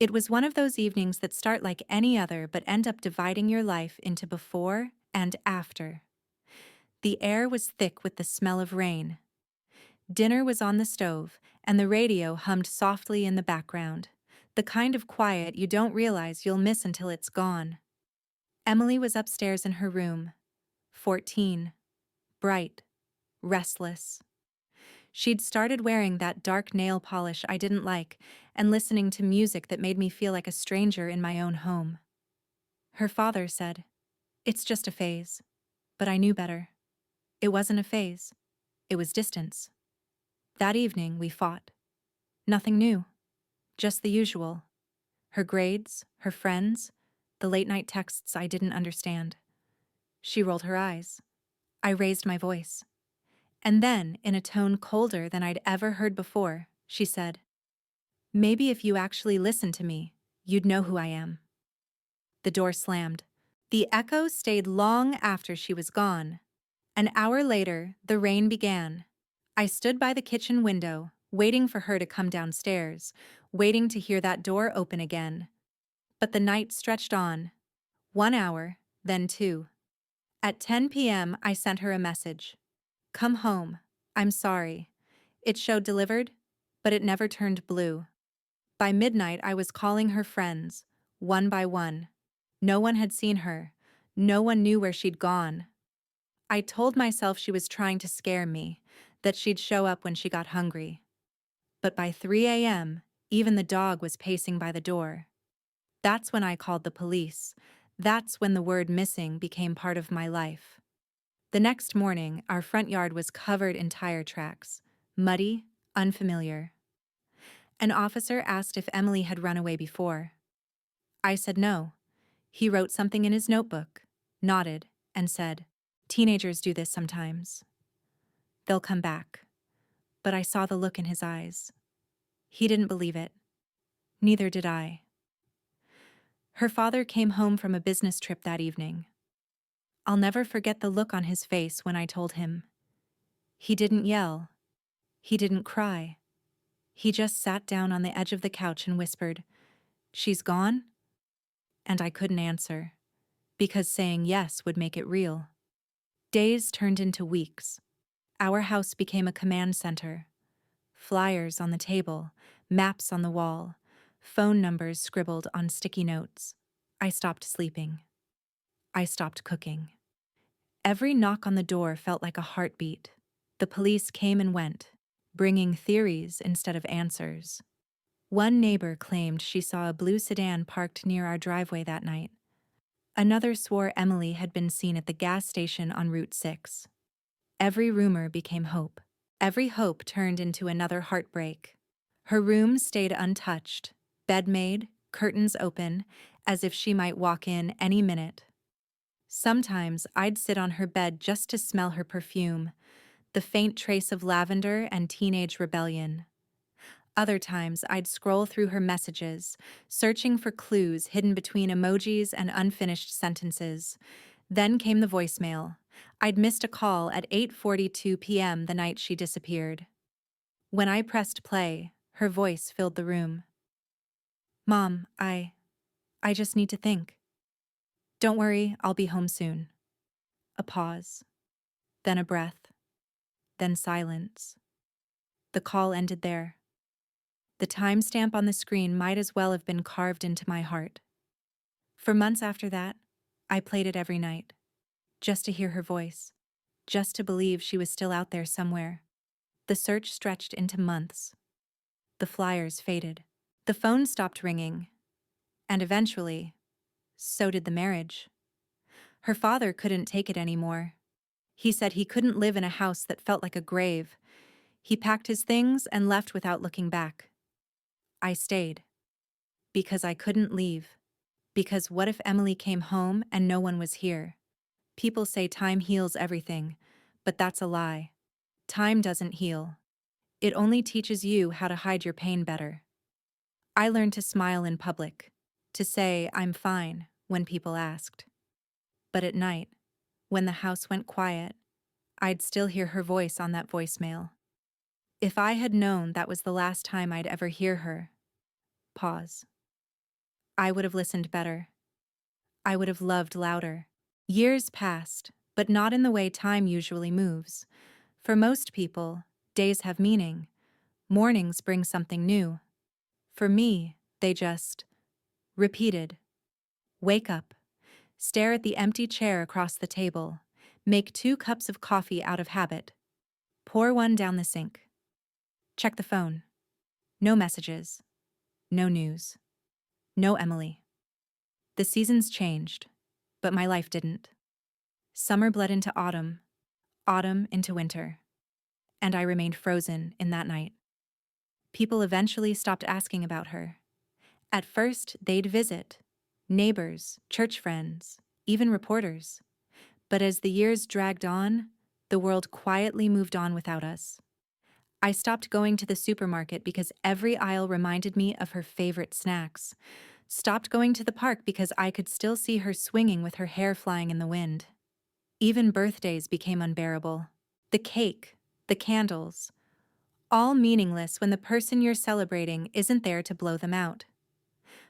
It was one of those evenings that start like any other but end up dividing your life into before and after. The air was thick with the smell of rain. Dinner was on the stove, and the radio hummed softly in the background. The kind of quiet you don't realize you'll miss until it's gone. Emily was upstairs in her room, 14, bright, restless. She'd started wearing that dark nail polish I didn't like and listening to music that made me feel like a stranger in my own home. Her father said, "It's just a phase." But I knew better. It wasn't a phase. It was distance. That evening, we fought. Nothing new. Just the usual. Her grades, her friends, the late-night texts I didn't understand. She rolled her eyes. I raised my voice. And then, in a tone colder than I'd ever heard before, she said, "Maybe if you actually listened to me, you'd know who I am." The door slammed. The echo stayed long after she was gone. An hour later, the rain began. I stood by the kitchen window, waiting for her to come downstairs, waiting to hear that door open again. But the night stretched on. 1 hour, then two. At 10 p.m., I sent her a message. "Come home. I'm sorry." It showed delivered, but it never turned blue. By midnight, I was calling her friends, one by one. No one had seen her. No one knew where she'd gone. I told myself she was trying to scare me, that she'd show up when she got hungry. But by 3 a.m., even the dog was pacing by the door. That's when I called the police. That's when the word missing became part of my life. The next morning, our front yard was covered in tire tracks, muddy, unfamiliar. An officer asked if Emily had run away before. I said no. He wrote something in his notebook, nodded, and said, "Teenagers do this sometimes. They'll come back." But I saw the look in his eyes. He didn't believe it. Neither did I. Her father came home from a business trip that evening. I'll never forget the look on his face when I told him. He didn't yell. He didn't cry. He just sat down on the edge of the couch and whispered, "She's gone?" And I couldn't answer, because saying yes would make it real. Days turned into weeks. Our house became a command center. Flyers on the table, maps on the wall, phone numbers scribbled on sticky notes. I stopped sleeping. I stopped cooking. Every knock on the door felt like a heartbeat. The police came and went, bringing theories instead of answers. One neighbor claimed she saw a blue sedan parked near our driveway that night. Another swore Emily had been seen at the gas station on Route 6. Every rumor became hope. Every hope turned into another heartbreak. Her room stayed untouched, bed made, curtains open, as if she might walk in any minute. Sometimes I'd sit on her bed just to smell her perfume, the faint trace of lavender and teenage rebellion. Other times I'd scroll through her messages, searching for clues hidden between emojis and unfinished sentences. Then came the voicemail. I'd missed a call at 8:42 p.m. the night she disappeared. When I pressed play, her voice filled the room. "Mom, I just need to think." "Don't worry, I'll be home soon." A pause. Then a breath. Then silence. The call ended there. The timestamp on the screen might as well have been carved into my heart. For months after that, I played it every night. Just to hear her voice. Just to believe she was still out there somewhere. The search stretched into months. The flyers faded. The phone stopped ringing. And eventually, so did the marriage. Her father couldn't take it anymore. He said he couldn't live in a house that felt like a grave. He packed his things and left without looking back. I stayed. Because I couldn't leave. Because what if Emily came home and no one was here? People say time heals everything, but that's a lie. Time doesn't heal. It only teaches you how to hide your pain better. I learned to smile in public, to say I'm fine when people asked. But at night, when the house went quiet, I'd still hear her voice on that voicemail. If I had known that was the last time I'd ever hear her. Pause. I would have listened better. I would have loved louder. Years passed, but not in the way time usually moves. For most people, days have meaning. Mornings bring something new. For me, they just repeated. Wake up. Stare at the empty chair across the table. Make 2 cups of coffee out of habit. Pour one down the sink. Check the phone. No messages. No news. No Emily. The seasons changed, but my life didn't. Summer bled into autumn, autumn into winter, and I remained frozen in that night. People eventually stopped asking about her. At first, they'd visit neighbors, church friends, even reporters. But as the years dragged on, the world quietly moved on without us. I stopped going to the supermarket because every aisle reminded me of her favorite snacks. Stopped going to the park because I could still see her swinging with her hair flying in the wind. Even birthdays became unbearable. The cake, the candles, all meaningless when the person you're celebrating isn't there to blow them out.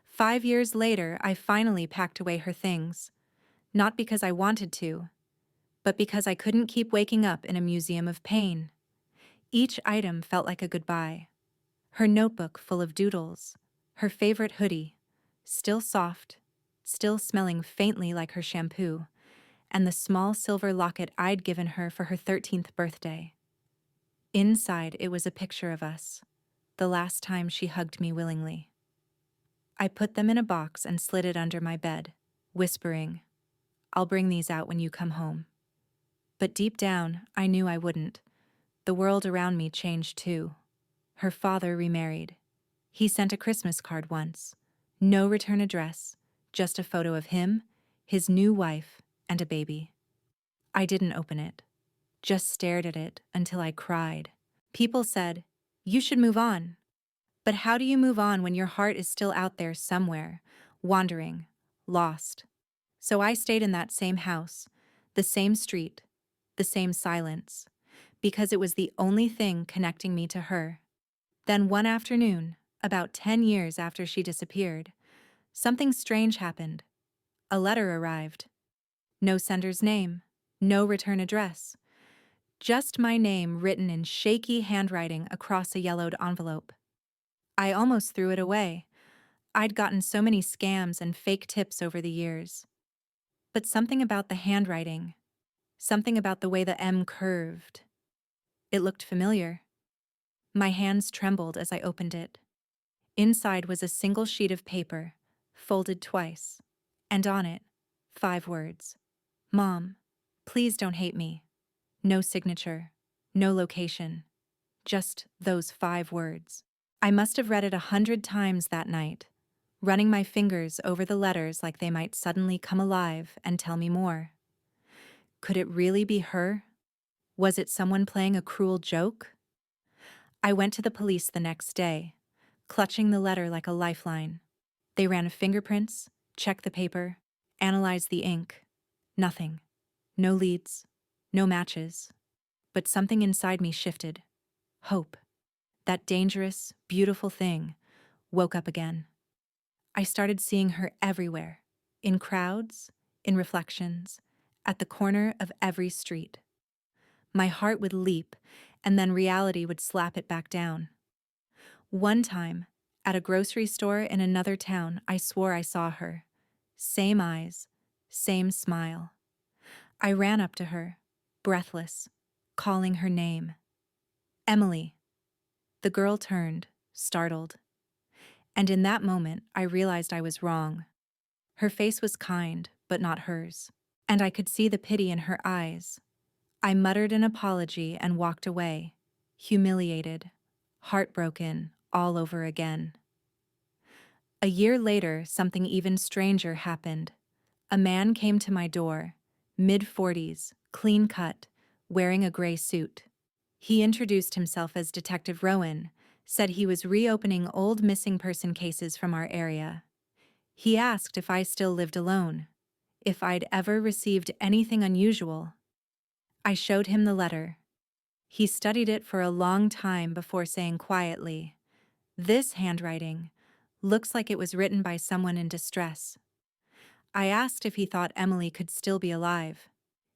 5 years later, I finally packed away her things. Not because I wanted to, but because I couldn't keep waking up in a museum of pain. Each item felt like a goodbye. Her notebook full of doodles, her favorite hoodie, still soft, still smelling faintly like her shampoo, and the small silver locket I'd given her for her 13th birthday. Inside, it was a picture of us, the last time she hugged me willingly. I put them in a box and slid it under my bed, whispering, "I'll bring these out when you come home." But deep down, I knew I wouldn't. The world around me changed too. Her father remarried. He sent a Christmas card once. No return address, just a photo of him, his new wife, and a baby. I didn't open it, just stared at it until I cried. People said, "You should move on." But how do you move on when your heart is still out there somewhere, wandering, lost? So I stayed in that same house, the same street, the same silence, because it was the only thing connecting me to her. Then one afternoon, about 10 years after she disappeared, something strange happened. A letter arrived. No sender's name, no return address. Just my name written in shaky handwriting across a yellowed envelope. I almost threw it away. I'd gotten so many scams and fake tips over the years. But something about the handwriting, something about the way the M curved, it looked familiar. My hands trembled as I opened it. Inside was a single sheet of paper, folded twice, and on it, 5 words. "Mom, please don't hate me." No signature, no location, just those 5 words. I must have read it 100 times that night, running my fingers over the letters like they might suddenly come alive and tell me more. Could it really be her? Was it someone playing a cruel joke? I went to the police the next day, clutching the letter like a lifeline. They ran fingerprints, checked the paper, analyzed the ink. Nothing. No leads, no matches. But something inside me shifted. Hope. That dangerous, beautiful thing woke up again. I started seeing her everywhere, in crowds, in reflections, at the corner of every street. My heart would leap, and then reality would slap it back down. One time, at a grocery store in another town, I swore I saw her. Same eyes, same smile. I ran up to her, breathless, calling her name. "Emily." The girl turned, startled. And in that moment, I realized I was wrong. Her face was kind, but not hers. And I could see the pity in her eyes. I muttered an apology and walked away, humiliated, heartbroken, all over again. A year later, something even stranger happened. A man came to my door, mid-40s, clean cut, wearing a gray suit. He introduced himself as Detective Rowan, said he was reopening old missing person cases from our area. He asked if I still lived alone, if I'd ever received anything unusual. I showed him the letter. He studied it for a long time before saying quietly, "This handwriting Looks like it was written by someone in distress. I asked if he thought Emily could still be alive.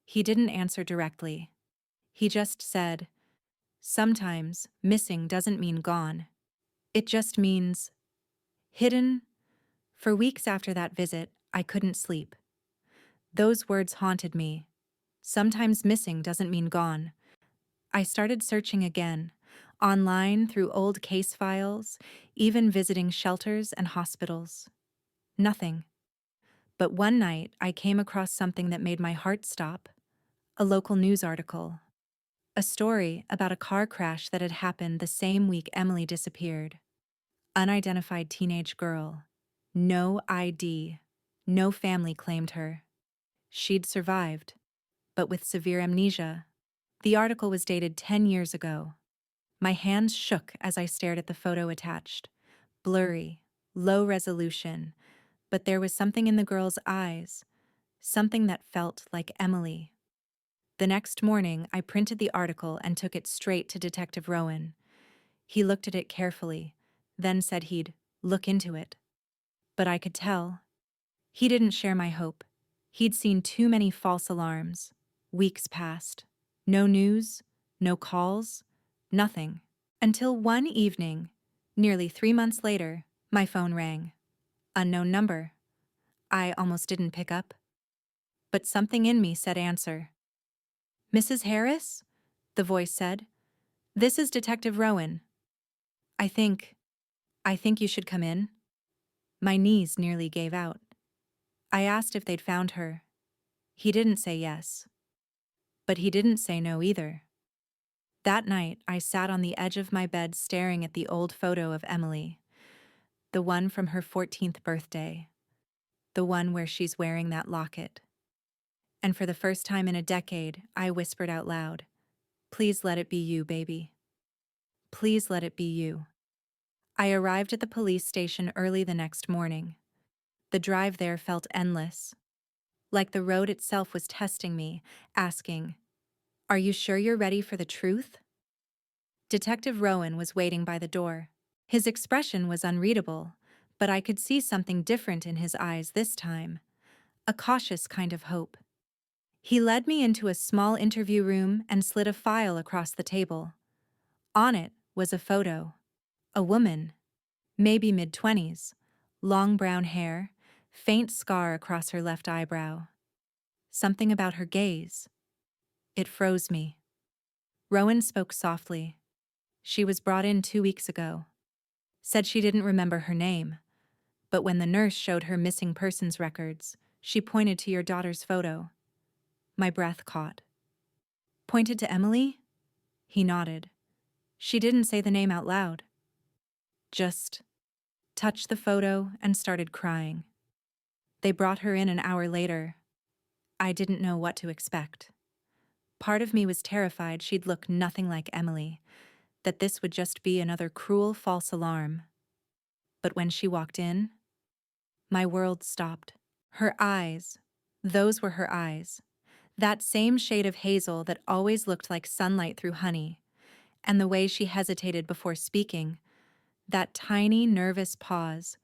He didn't answer directly. He just said, "Sometimes missing doesn't mean gone. It just means hidden." For weeks after that visit, I couldn't sleep. Those words haunted me. Sometimes missing doesn't mean gone. I started searching again, online through old case files, even visiting shelters and hospitals. Nothing. But one night, I came across something that made my heart stop. A local news article. A story about a car crash that had happened the same week Emily disappeared. Unidentified teenage girl. No ID. No family claimed her. She'd survived, but with severe amnesia. The article was dated 10 years ago. My hands shook as I stared at the photo attached. Blurry, low resolution, but there was something in the girl's eyes, something that felt like Emily. The next morning, I printed the article and took it straight to Detective Rowan. He looked at it carefully, then said he'd look into it. But I could tell. He didn't share my hope. He'd seen too many false alarms. Weeks passed. No news, no calls, nothing. Until one evening, nearly 3 months later, my phone rang. Unknown number. I almost didn't pick up. But something in me said answer. "Mrs. Harris?" the voice said. "This is Detective Rowan. I think you should come in." My knees nearly gave out. I asked if they'd found her. He didn't say yes. But he didn't say no either. That night, I sat on the edge of my bed staring at the old photo of Emily. The one from her 14th birthday. The one where she's wearing that locket. And for the first time in a decade, I whispered out loud, "Please let it be you, baby. Please let it be you." I arrived at the police station early the next morning. The drive there felt endless. Like the road itself was testing me, asking, "Are you sure you're ready for the truth?" Detective Rowan was waiting by the door. His expression was unreadable, but I could see something different in his eyes this time, a cautious kind of hope. He led me into a small interview room and slid a file across the table. On it was a photo. A woman, maybe mid-20s, long brown hair, faint scar across her left eyebrow. Something about her gaze. It froze me. Rowan spoke softly. She was brought in 2 weeks ago. Said she didn't remember her name, but when the nurse showed her missing persons records, she pointed to your daughter's photo. My breath caught. "Pointed to Emily?" He nodded. She didn't say the name out loud. Just touched the photo and started crying. They brought her in an hour later. I didn't know what to expect. Part of me was terrified she'd look nothing like Emily, that this would just be another cruel false alarm. But when she walked in, my world stopped. Her eyes, those were her eyes. That same shade of hazel that always looked like sunlight through honey. And the way she hesitated before speaking, that tiny, nervous pause.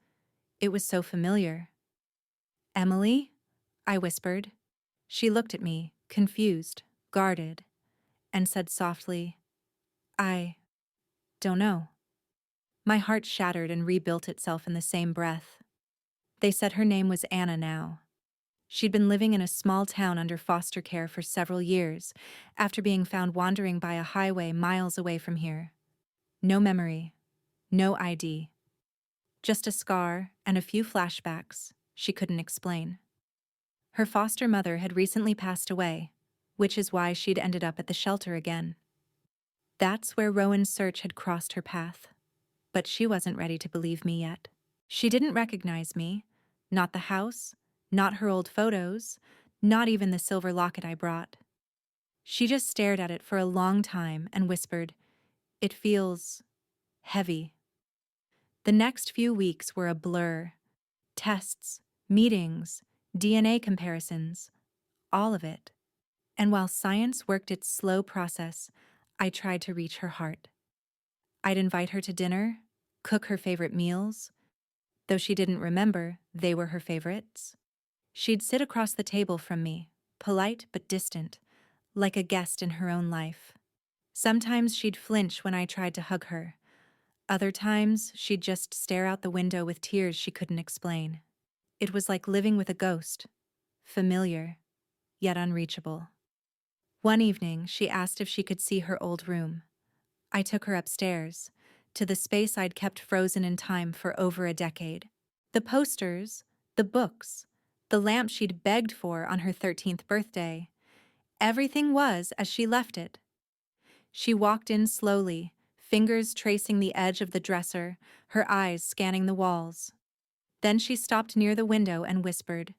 It was so familiar. "Emily?" I whispered. She looked at me, confused, guarded, and said softly, "I don't know." My heart shattered and rebuilt itself in the same breath. They said her name was Anna now. She'd been living in a small town under foster care for several years, after being found wandering by a highway miles away from here. No memory, no ID. Just a scar and a few flashbacks she couldn't explain. Her foster mother had recently passed away, which is why she'd ended up at the shelter again. That's where Rowan's search had crossed her path. But she wasn't ready to believe me yet. She didn't recognize me, not the house, not her old photos, not even the silver locket I brought. She just stared at it for a long time and whispered, "It feels heavy." The next few weeks were a blur. Tests, meetings, DNA comparisons, all of it. And while science worked its slow process, I tried to reach her heart. I'd invite her to dinner, cook her favorite meals, though she didn't remember they were her favorites. She'd sit across the table from me, polite but distant, like a guest in her own life. Sometimes she'd flinch when I tried to hug her. Other times, she'd just stare out the window with tears she couldn't explain. It was like living with a ghost, familiar, yet unreachable. One evening, she asked if she could see her old room. I took her upstairs, to the space I'd kept frozen in time for over a decade. The posters, the books, the lamp she'd begged for on her 13th birthday, everything was as she left it. She walked in slowly, fingers tracing the edge of the dresser, her eyes scanning the walls. Then she stopped near the window and whispered,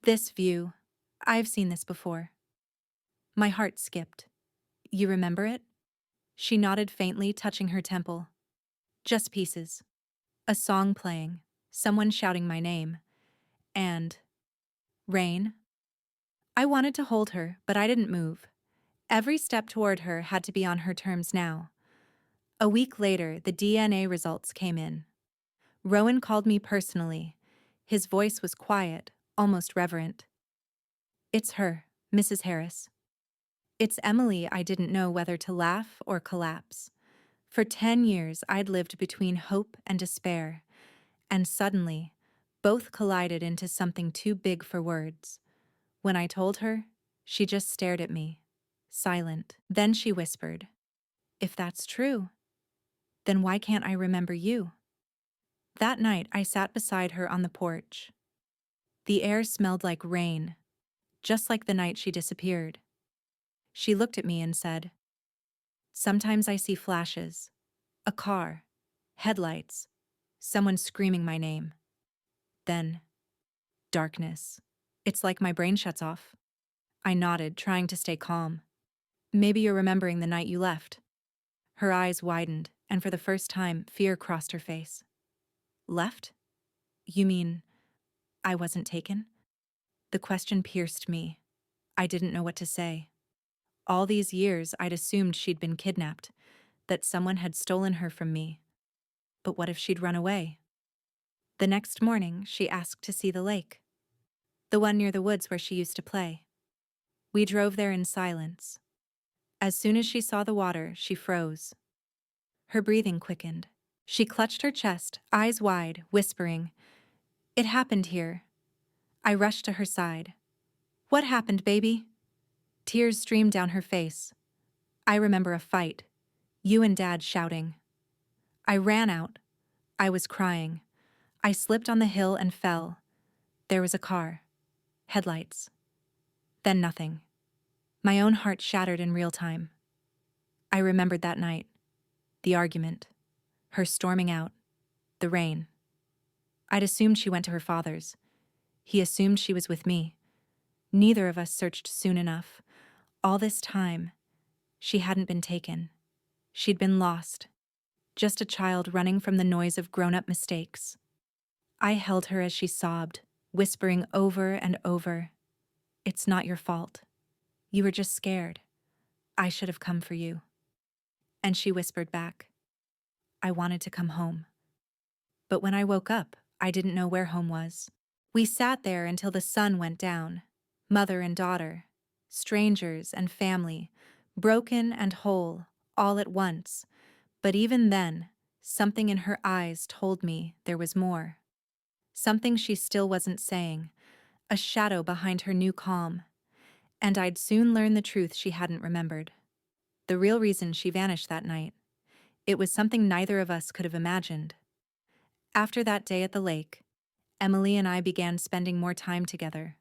"This view. I've seen this before." My heart skipped. "You remember it?" She nodded faintly, touching her temple. "Just pieces. A song playing, someone shouting my name, and rain." I wanted to hold her, but I didn't move. Every step toward her had to be on her terms now. A week later, the DNA results came in. Rowan called me personally. His voice was quiet, almost reverent. "It's her, Mrs. Harris." It's Emily. I didn't know whether to laugh or collapse. For 10 years, I'd lived between hope and despair, and suddenly, both collided into something too big for words. When I told her, she just stared at me, silent. Then she whispered, "If that's true, then why can't I remember you?" That night, I sat beside her on the porch. The air smelled like rain, just like the night she disappeared. She looked at me and said, "Sometimes I see flashes. A car, headlights, someone screaming my name. Then, darkness. It's like my brain shuts off." I nodded, trying to stay calm. "Maybe you're remembering the night you left." Her eyes widened, and for the first time, fear crossed her face. "Left? You mean I wasn't taken?" The question pierced me. I didn't know what to say. All these years, I'd assumed she'd been kidnapped, that someone had stolen her from me. But what if she'd run away? The next morning, she asked to see the lake, the one near the woods where she used to play. We drove there in silence. As soon as she saw the water, she froze. Her breathing quickened. She clutched her chest, eyes wide, whispering, "It happened here." I rushed to her side. "What happened, baby?" Tears streamed down her face. "I remember a fight. You and Dad shouting." I ran out. I was crying. I slipped on the hill and fell. There was a car. Headlights. Then nothing. My own heart shattered in real time. I remembered that night. The argument. Her storming out. The rain. I'd assumed she went to her father's. He assumed she was with me. Neither of us searched soon enough. All this time, she hadn't been taken. She'd been lost. Just a child running from the noise of grown-up mistakes. I held her as she sobbed, whispering over and over, "It's not your fault. You were just scared. I should have come for you." And she whispered back, "I wanted to come home." But when I woke up, I didn't know where home was. We sat there until the sun went down, mother and daughter, strangers and family, broken and whole, all at once. But even then, something in her eyes told me there was more. Something she still wasn't saying, a shadow behind her new calm. And I'd soon learn the truth she hadn't remembered. The real reason she vanished that night. It was something neither of us could have imagined. After that day at the lake, Emily and I began spending more time together.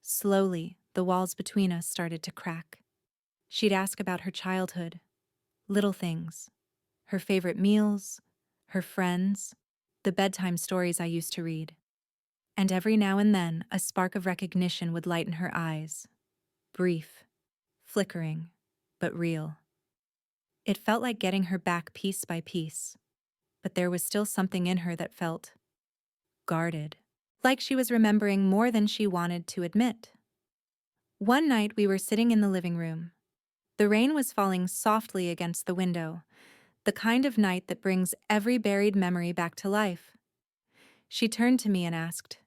Slowly, the walls between us started to crack. She'd ask about her childhood, little things, her favorite meals, her friends, the bedtime stories I used to read. And every now and then, a spark of recognition would light in her eyes. Brief, flickering, but real. It felt like getting her back piece by piece, but there was still something in her that felt guarded, like she was remembering more than she wanted to admit. One night we were sitting in the living room. The rain was falling softly against the window, the kind of night that brings every buried memory back to life. She turned to me and asked,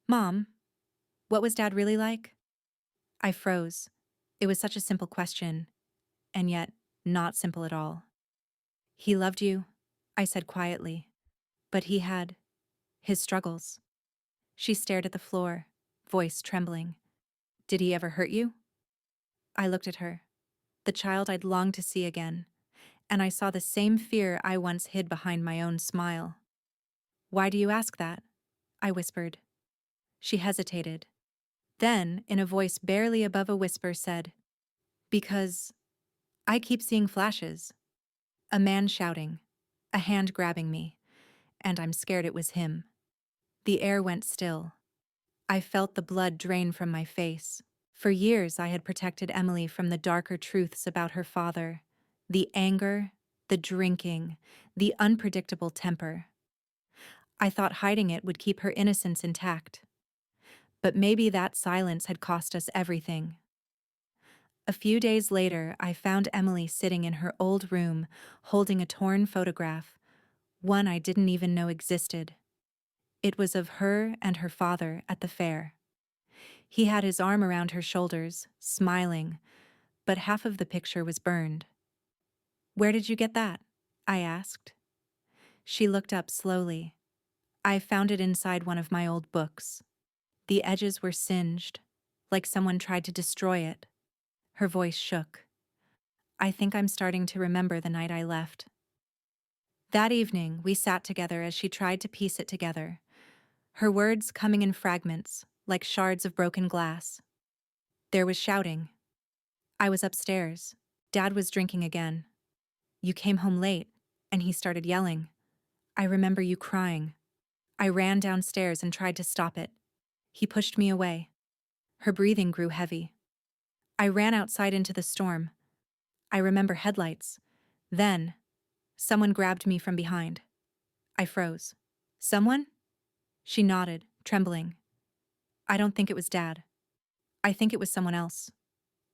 "Mom, what was Dad really like?" I froze. It was such a simple question, and yet not simple at all. "He loved you," I said quietly, "but he had his struggles." She stared at the floor, voice trembling. "Did he ever hurt you?" I looked at her, the child I'd longed to see again, and I saw the same fear I once hid behind my own smile. "Why do you ask that?" I whispered. She hesitated. Then, in a voice barely above a whisper, said, "Because I keep seeing flashes. A man shouting, a hand grabbing me, and I'm scared it was him." The air went still. I felt the blood drain from my face. For years I had protected Emily from the darker truths about her father, the anger, the drinking, the unpredictable temper. I thought hiding it would keep her innocence intact. But maybe that silence had cost us everything. A few days later, I found Emily sitting in her old room, holding a torn photograph, one I didn't even know existed. It was of her and her father at the fair. He had his arm around her shoulders, smiling, but half of the picture was burned. "Where did you get that?" I asked. She looked up slowly. "I found it inside one of my old books." The edges were singed, like someone tried to destroy it. Her voice shook. "I think I'm starting to remember the night I left." That evening, we sat together as she tried to piece it together, her words coming in fragments, like shards of broken glass. There was shouting. I was upstairs. Dad was drinking again. "You came home late," and he started yelling. "I remember you crying." I ran downstairs and tried to stop it. He pushed me away. Her breathing grew heavy. I ran outside into the storm. I remember headlights. Then, someone grabbed me from behind. I froze. "Someone?" She nodded, trembling. "I don't think it was Dad. I think it was someone else."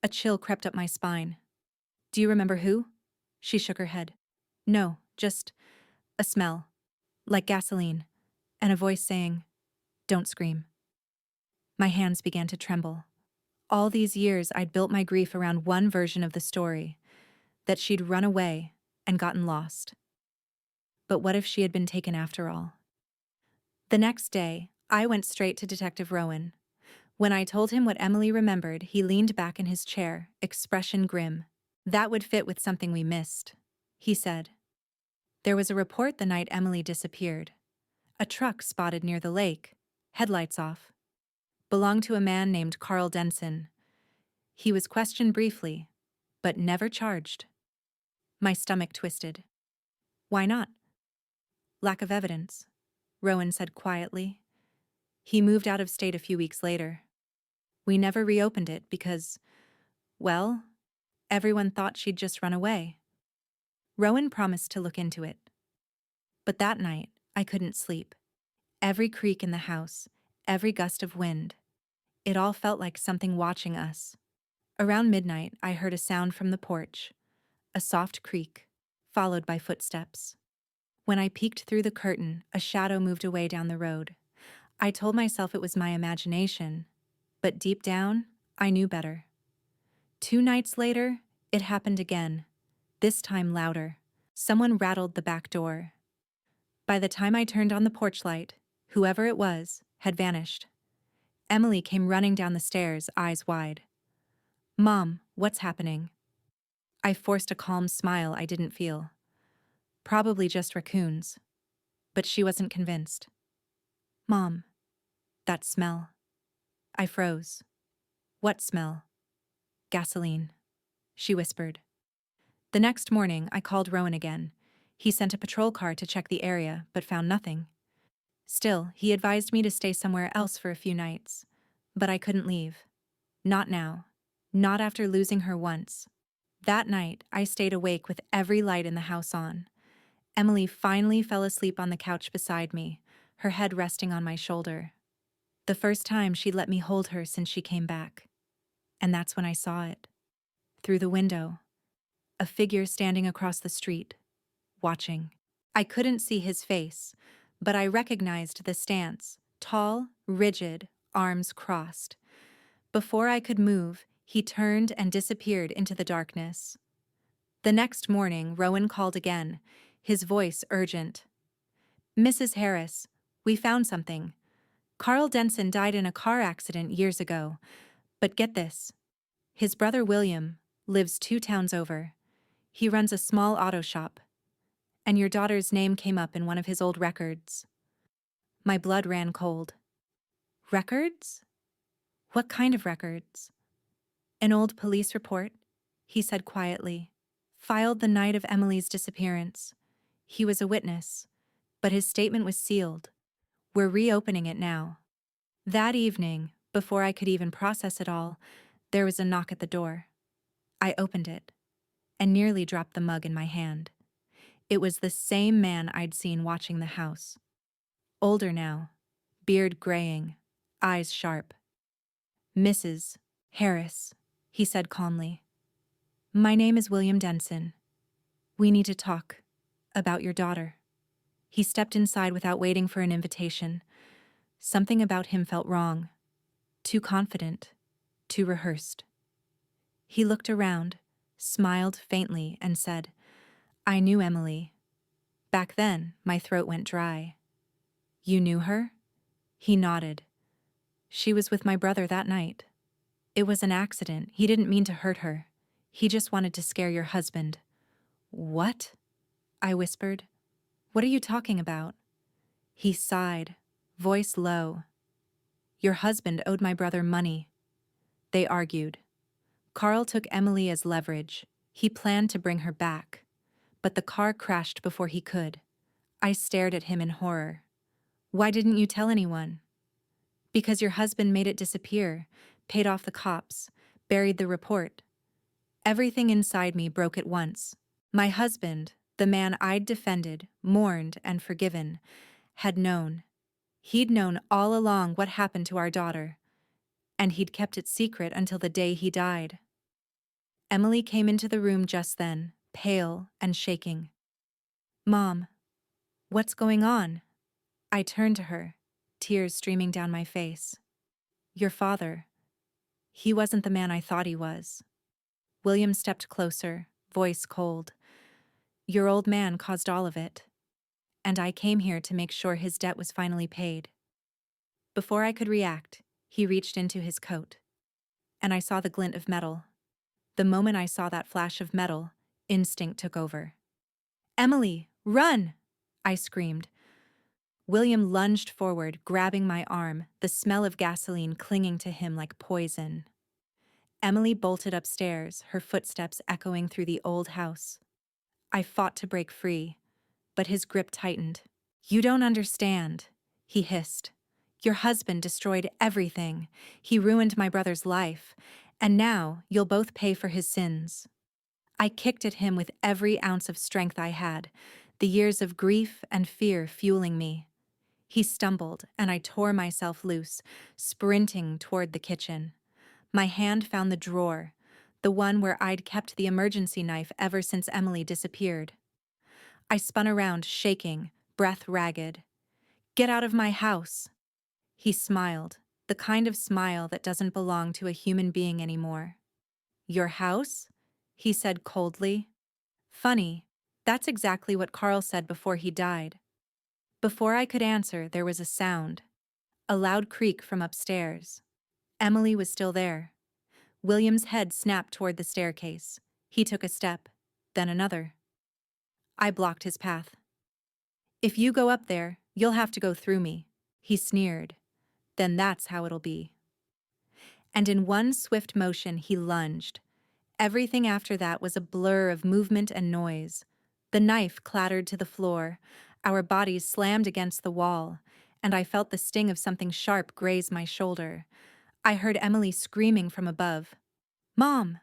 A chill crept up my spine. "Do you remember who?" She shook her head. "No, just a smell, like gasoline, and a voice saying, 'Don't scream.'" My hands began to tremble. All these years I'd built my grief around one version of the story, that she'd run away and gotten lost. But what if she had been taken after all? The next day, I went straight to Detective Rowan. When I told him what Emily remembered, he leaned back in his chair, expression grim. "That would fit with something we missed," he said. "There was a report the night Emily disappeared. A truck spotted near the lake, headlights off. Belonged to a man named Carl Denson. He was questioned briefly, but never charged." My stomach twisted. "Why not?" "Lack of evidence," Rowan said quietly. "He moved out of state a few weeks later. We never reopened it because, well, everyone thought she'd just run away." Rowan promised to look into it. But that night, I couldn't sleep. Every creak in the house, every gust of wind, it all felt like something watching us. Around midnight, I heard a sound from the porch, a soft creak, followed by footsteps. When I peeked through the curtain, a shadow moved away down the road. I told myself it was my imagination, but deep down, I knew better. 2 nights later, it happened again, this time louder. Someone rattled the back door. By the time I turned on the porch light, whoever it was had vanished. Emily came running down the stairs, eyes wide. "Mom, what's happening?" I forced a calm smile I didn't feel. "Probably just raccoons." But she wasn't convinced. "Mom, that smell." I froze. "What smell?" "Gasoline," she whispered. The next morning, I called Rowan again. He sent a patrol car to check the area, but found nothing. Still, he advised me to stay somewhere else for a few nights. But I couldn't leave. Not now. Not after losing her once. That night, I stayed awake with every light in the house on. Emily finally fell asleep on the couch beside me, her head resting on my shoulder. The first time she'd let me hold her since she came back. And that's when I saw it. Through the window. A figure standing across the street, watching. I couldn't see his face, but I recognized the stance, tall, rigid, arms crossed. Before I could move, he turned and disappeared into the darkness. The next morning, Rowan called again, his voice urgent. "Mrs. Harris, we found something. Carl Denson died in a car accident years ago. But get this. His brother William lives 2 towns over. He runs a small auto shop. And your daughter's name came up in one of his old records." My blood ran cold. Records? What kind of records? "An old police report," he said quietly, "filed the night of Emily's disappearance. He was a witness, but his statement was sealed. We're reopening it now." That evening, before I could even process it all, there was a knock at the door. I opened it and nearly dropped the mug in my hand. It was the same man I'd seen watching the house. Older now, beard graying, eyes sharp. "Mrs. Harris," he said calmly. "My name is William Denson. We need to talk about your daughter." He stepped inside without waiting for an invitation. Something about him felt wrong. Too confident, too rehearsed. He looked around, smiled faintly, and said, "I knew Emily." Back then, my throat went dry. "You knew her?" He nodded. "She was with my brother that night. It was an accident. He didn't mean to hurt her. He just wanted to scare your husband." "What?" I whispered. "What are you talking about?" He sighed, voice low. "Your husband owed my brother money." They argued. Carl took Emily as leverage. He planned to bring her back. But the car crashed before he could. I stared at him in horror. "Why didn't you tell anyone?" "Because your husband made it disappear, paid off the cops, buried the report." Everything inside me broke at once. My husband, the man I'd defended, mourned, and forgiven, had known. He'd known all along what happened to our daughter, and he'd kept it secret until the day he died. Emily came into the room just then, pale and shaking. "Mom, what's going on?" I turned to her, tears streaming down my face. "Your father. He wasn't the man I thought he was." William stepped closer, voice cold. "Your old man caused all of it. And I came here to make sure his debt was finally paid." Before I could react, he reached into his coat. And I saw the glint of metal. The moment I saw that flash of metal, instinct took over. "Emily, run!" I screamed. William lunged forward, grabbing my arm, the smell of gasoline clinging to him like poison. Emily bolted upstairs, her footsteps echoing through the old house. I fought to break free, but his grip tightened. "You don't understand," he hissed. "Your husband destroyed everything. He ruined my brother's life, and now you'll both pay for his sins." I kicked at him with every ounce of strength I had, the years of grief and fear fueling me. He stumbled, and I tore myself loose, sprinting toward the kitchen. My hand found the drawer, the one where I'd kept the emergency knife ever since Emily disappeared. I spun around, shaking, breath ragged. "Get out of my house!" He smiled, the kind of smile that doesn't belong to a human being anymore. "Your house?" he said coldly. Funny, that's exactly what Carl said before he died. Before I could answer, there was a sound, a loud creak from upstairs. Emily was still there. William's head snapped toward the staircase. He took a step, then another. I blocked his path. "If you go up there, you'll have to go through me," he sneered. "Then that's how it'll be." And in one swift motion, he lunged. Everything after that was a blur of movement and noise. The knife clattered to the floor, our bodies slammed against the wall, and I felt the sting of something sharp graze my shoulder. I heard Emily screaming from above, "Mom!"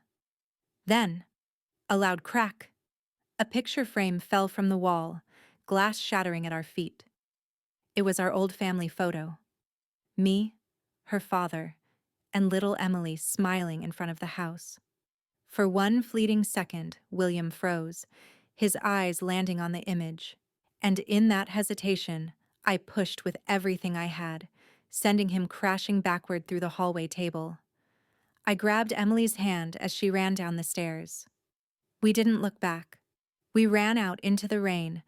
Then, a loud crack. A picture frame fell from the wall, glass shattering at our feet. It was our old family photo. Me, her father, and little Emily smiling in front of the house. For one fleeting second, William froze, his eyes landing on the image, and in that hesitation, I pushed with everything I had, sending him crashing backward through the hallway table. I grabbed Emily's hand as she ran down the stairs. We didn't look back. We ran out into the rain,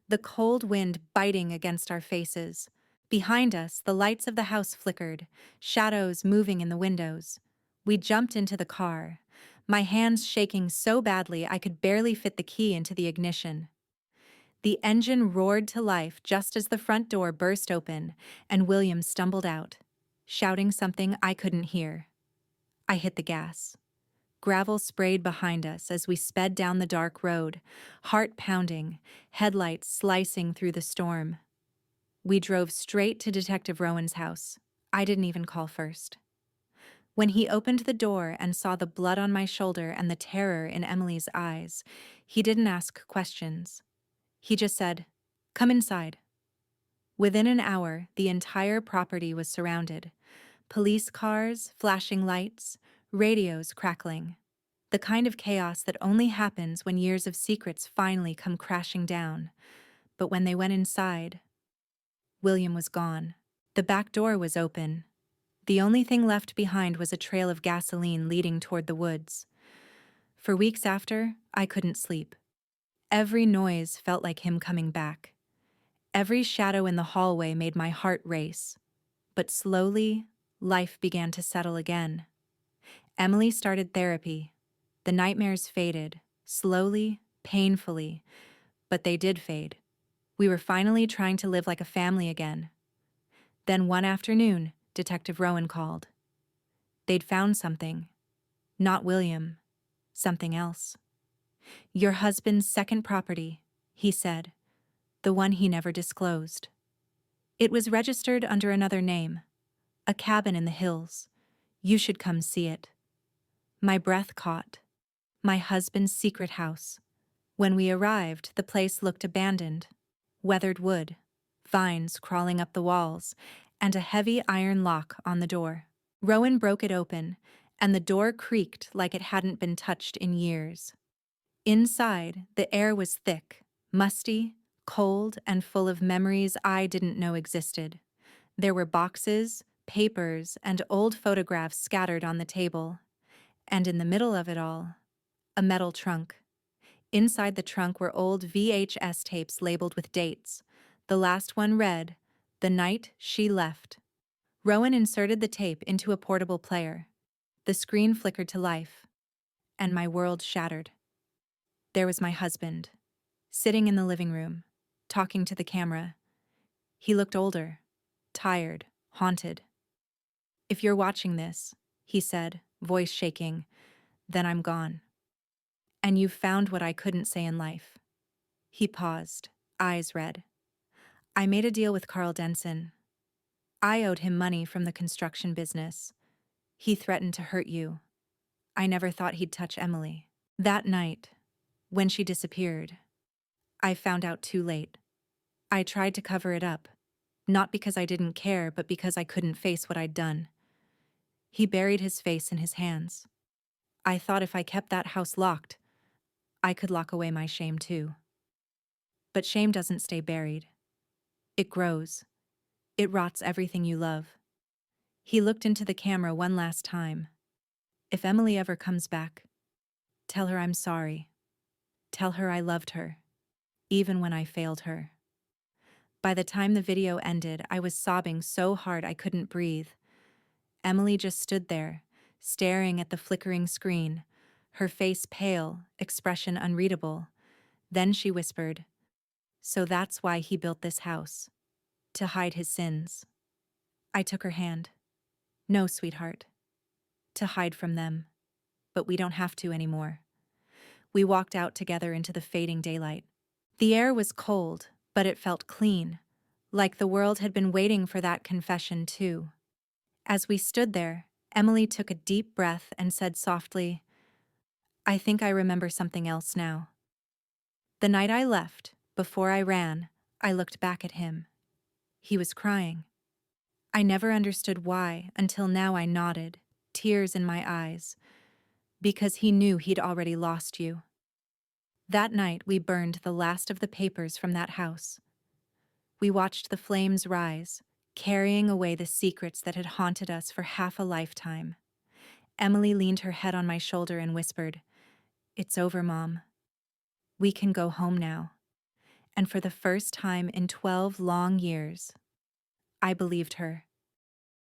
the cold wind biting against our faces. Behind us, the lights of the house flickered, shadows moving in the windows. We jumped into the car, my hands shaking so badly I could barely fit the key into the ignition. The engine roared to life just as the front door burst open and William stumbled out, shouting something I couldn't hear. I hit the gas. Gravel sprayed behind us as we sped down the dark road, heart pounding, headlights slicing through the storm. We drove straight to Detective Rowan's house. I didn't even call first. When he opened the door and saw the blood on my shoulder and the terror in Emily's eyes, he didn't ask questions. He just said, "Come inside." Within an hour, the entire property was surrounded. Police cars, flashing lights, radios crackling. The kind of chaos that only happens when years of secrets finally come crashing down. But when they went inside, William was gone. The back door was open. The only thing left behind was a trail of gasoline leading toward the woods. For weeks after, I couldn't sleep. Every noise felt like him coming back. Every shadow in the hallway made my heart race. But slowly, life began to settle again. Emily started therapy. The nightmares faded, slowly, painfully, but they did fade. We were finally trying to live like a family again. Then one afternoon, Detective Rowan called. They'd found something. Not William. Something else. "Your husband's second property," he said. The one he never disclosed. It was registered under another name. A cabin in the hills. You should come see it. My breath caught. My husband's secret house. When we arrived, the place looked abandoned. Weathered wood, vines crawling up the walls, and a heavy iron lock on the door. Rowan broke it open, and the door creaked like it hadn't been touched in years. Inside, the air was thick, musty, cold, and full of memories I didn't know existed. There were boxes, papers, and old photographs scattered on the table. And in the middle of it all, a metal trunk. Inside the trunk were old VHS tapes labeled with dates. The last one read, "The night she left." Rowan inserted the tape into a portable player. The screen flickered to life, and my world shattered. There was my husband, sitting in the living room, talking to the camera. He looked older, tired, haunted. "If you're watching this," he said, voice shaking, "then I'm gone. And you've found what I couldn't say in life." He paused, eyes red. "I made a deal with Carl Denson. I owed him money from the construction business. He threatened to hurt you. I never thought he'd touch Emily. That night, when she disappeared, I found out too late. I tried to cover it up, not because I didn't care, but because I couldn't face what I'd done." He buried his face in his hands. "I thought if I kept that house locked, I could lock away my shame too. But shame doesn't stay buried. It grows. It rots everything you love." He looked into the camera one last time. "If Emily ever comes back, tell her I'm sorry. Tell her I loved her, even when I failed her." By the time the video ended, I was sobbing so hard I couldn't breathe. Emily just stood there, staring at the flickering screen, her face pale, expression unreadable. Then she whispered, "So that's why he built this house. To hide his sins." I took her hand. "No, sweetheart. To hide from them. But we don't have to anymore." We walked out together into the fading daylight. The air was cold, but it felt clean, like the world had been waiting for that confession too. As we stood there, Emily took a deep breath and said softly, "I think I remember something else now." The night I left, before I ran, I looked back at him. He was crying. I never understood why until now. I nodded, tears in my eyes, because he knew he'd already lost you. That night we burned the last of the papers from that house. We watched the flames rise, carrying away the secrets that had haunted us for half a lifetime. Emily leaned her head on my shoulder and whispered, "It's over, Mom. We can go home now." And for the first time in 12 long years, I believed her.